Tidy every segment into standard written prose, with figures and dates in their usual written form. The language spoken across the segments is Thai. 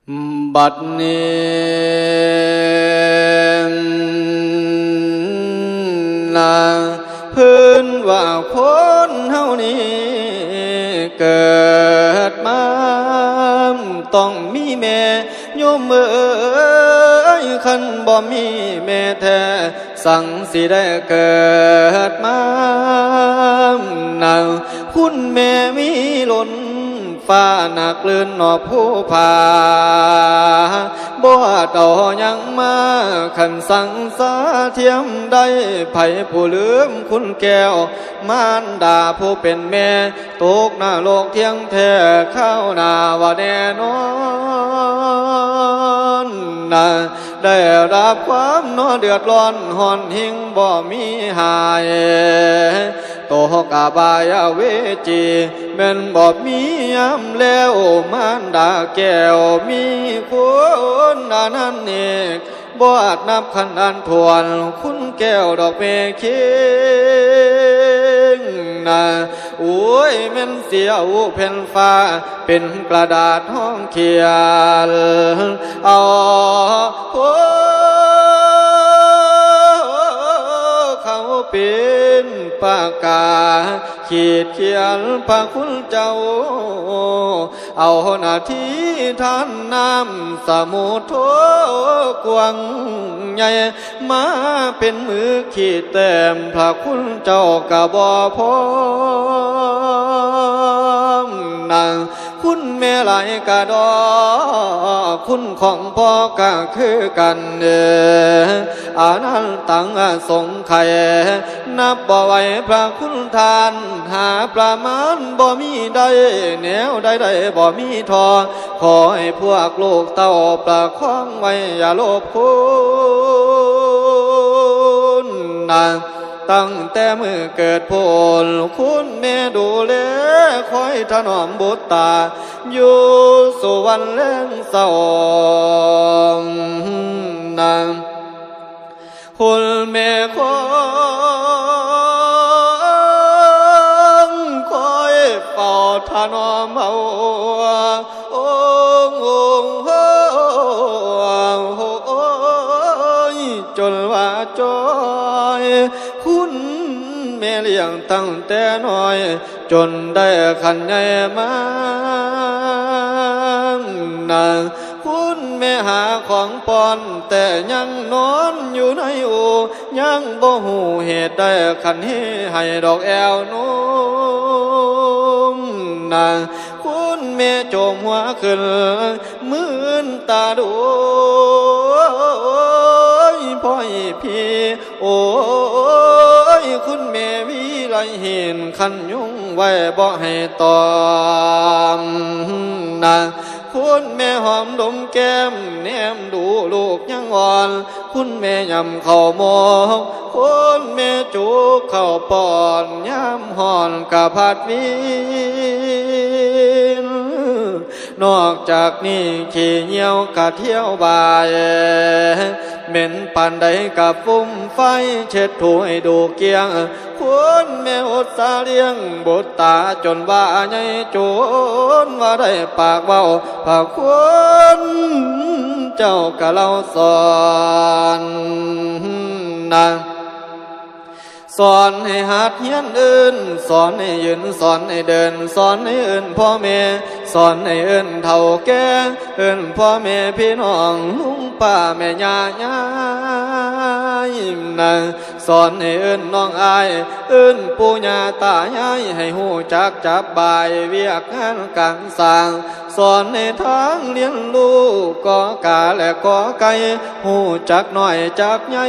บัดนี้นาพื้นว่าคนเฮานี้เกิดมาต้องมีแม่โยมเอ้ยคันบ่มีแม่แท้สั่งสิได้เกิดมานาคุณแม่มีล้นฟ้าหนักลื่นหนอผู้ผาบ่ต่อยังมาขันสังสาเทียมได้ไผผู้ลืมคุณแก้วมารดาผู้เป็นแม่ตกหน้าโลกเที่ยงแท้เข้าหน้าว่าแน่นอนนะได้รับความน้อเดือดร้อนหอนหิงบ่มีหายโตกาบายเวจีแม่นบ่มียามแล้วมารดาแก้วมีคุณอันนั้นเอกบ่อาจนับคันอันทวนคุณแก้วดอกเมฆเคียงนะโอ้ยแม่นเสียวแผ่นฟ้าเป็นกระดาษห้องเขียนเอาเขาเป็นปากกาขีดเขียนพระคุณเจ้าเอาหน้าที่ท่านน้ำสมุทรกวางใหญ่มาเป็นมือขีดแต้มพระคุณเจ้ากะบ่พอนังคุณแม่หลายกะดอคุณของพ่อก็คือกันอานันตังสงไข่นับบ่ไหวพระคุณทานหาประมาณบ่มีได้แนวใดบ่มีทอขอให้พวกลูกเต้าประคองไว้อย่าโลภคุณนะตั้งแต่มือเกิดพ้นคุณแม่ดูแลคอยถนอมบุตรตาอยู่สุวรรณแลงเศร้านะคุณแม่คอยเฝ้าถนอมเอาจนว่าจอยคุณแม่เลี้ยงตั้งแต่น้อยจนได้ขันใหญ่มานางคุณแม่หาของปอนแต่ยังนอนอยู่ในอู่ยังบ่หูเหตุได้ขันให้ดอกแอวนุ่มนางคุณแม่โจมหัวขึ้นมื่นตาดูพ่อยพี่โอ้ยคุณแม่วิไลเห็นขันยุ่งไว้บ่ให้ตอมนะคุณแม่หอมดมแก้มแนมดูลูกยังอ่อนคุณแม่ยำเข่าหมอกคุณแม่จุกเข่าปอนย้ำห่อนกะพัดวินนอกจากนี้ขี่เหี่ยวกะเที่ยวบ่ายเหม็นปานใดกับฟุ้มไฟเช็ดถูให้ดูเกียงคุณแม่อดสาเลี้ยงบุตรตาจนว่าใหญ่โจนว่าได้ปากเบาพระคุณเจ้ากะเล่าสอนนะสอนให้หัดเฮียนอื่นสอนให้ยืนสอนให้เดินสอนให้เอื่นพ่อแม่สอนให้เอื่นเฒ่าแก่เอื่นพ่อแม่พี่น้องลุงป้าแม่ย่ายายนะสอนให้เอื่นน้องอายเอื่นปู่ย่าตายายให้หูจักจับบายเวียกงานการสร้างสอนในทางเลี้ยงลูกกอกาและกอไก่หูจักหน่อยจักใหญ่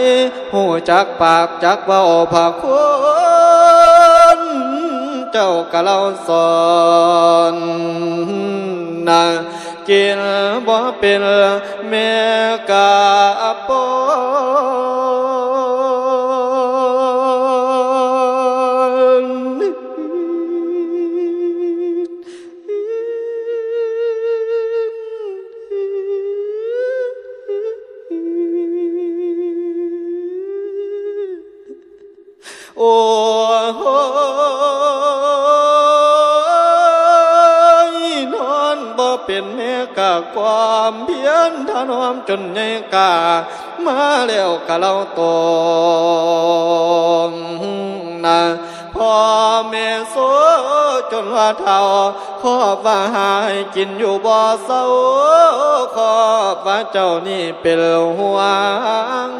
หูจักปากจักเบาผักคุณเจ้ากะเล่าสอนนะกินบ่เป็นแม่กาปโอ้ยนอนบ่ เป็นแม่กะความเพียรถนอมจนใหญ่กามาแล้วกะเราตงนะพ่อแม่โซจนว่าเท่าขอบว่าหายกินอยู่บ่เศร้าขอบว่าเจ้านี่เป็นห่วง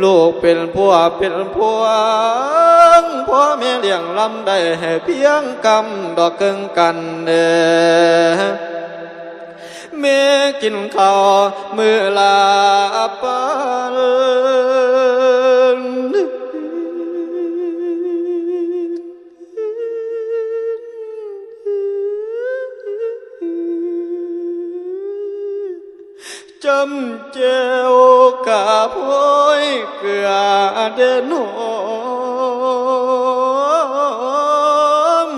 ลูกเป็นผัวเป็นผัวพ่อแม่เลี้ยงลำได้ให้เพียงกำดอกเกิงกันแม่กินข้าวมื้อลาปันจำเจ้ากะพอยเกลือเดินหอม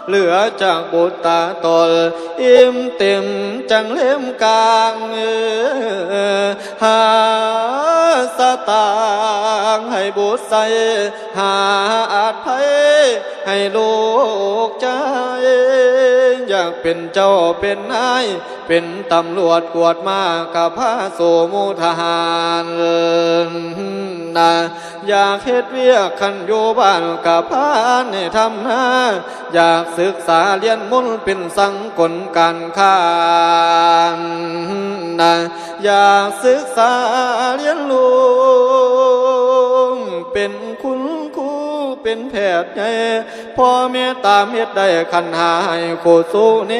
เหลือจากบุตรตลอิ่มเต็มจังเล่มกลางหาสตางให้บุตรใส่หาอาจไผให้ลูกใจอยากเป็นเจ้าเป็นนายเป็นตำรวจกวดมากับพาสู่มูทหารนะอยากเฮ็ดเวียกขันอยู่บ้านกับพานให้ทำนาอยากศึกษาเรียนมนต์เป็นสังกลการค้านะอยากศึกษาเรียนรู้เป็นคุณครูเป็นแพทย์ใหญ่พ่อแม่ตามเฮ็ดได้ขันหายโคสู้แน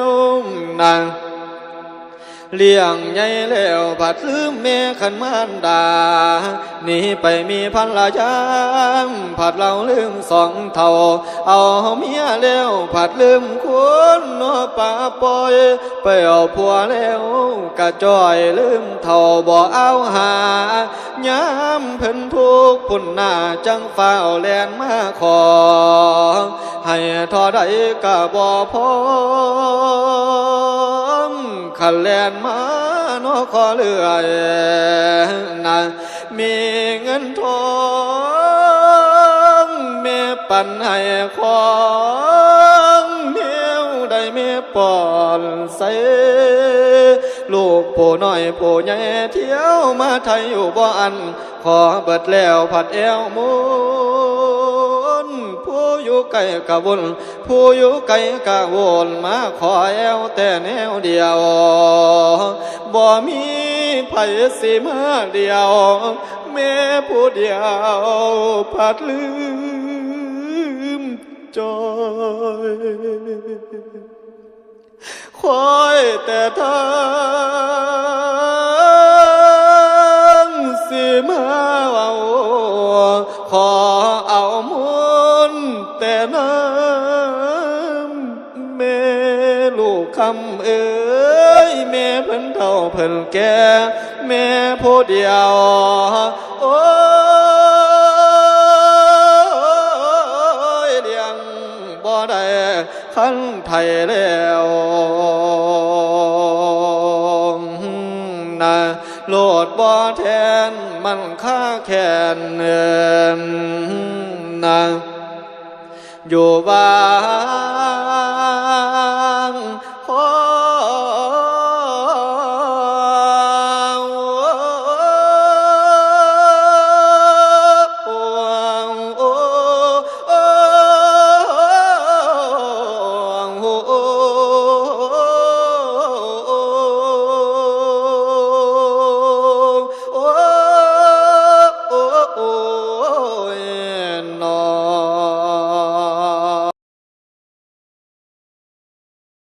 วนางเลี้ยงใหญ่แล้วผัดลืมแม่ขันมารดาหนีไปมีภรรยาผัดเราลืมสองเท่าเอาเมียแล้วผัดลืมคนนอป่าปล่อยไปเอาผัวแล้วกะจ้อยลืมเท่าบ่เอาหายามเพิ่นทุกข์พุ่นหน้าจังฝ้าวแลนมาขอให้ทอใดกะบ่พอขันแลนมาโนขอเลื่อยนะมีเงินทองแม่ปันให้ของเดียวได้แม่ป้อนใส่ลูกผู้น้อยผู้ใหญ่เที่ยวมาไทยอยู่บ่อันขอเบิดแล้วผัดแอวมุนผู้อยู่ไกลกะวนผู้อยู่ไกลกะวนมาขอแอวแต่แนวเดียวบ่มีไผสิมาเดียวแม่ผู้เดียวผัดลืมจอยคอยแต่ทางสิมาเอาขอเอามุนแต่น้ำแม่ลูกคำเอ้ยแม่เพิ่นเฒ่าเพิ่นแก่แม่ผู้เดียวโอ้ยเลี้ยงบ่ได้คันไทยแล้วนะโลดบ่แทนมันค่าแค้นนะอยู่บ้าน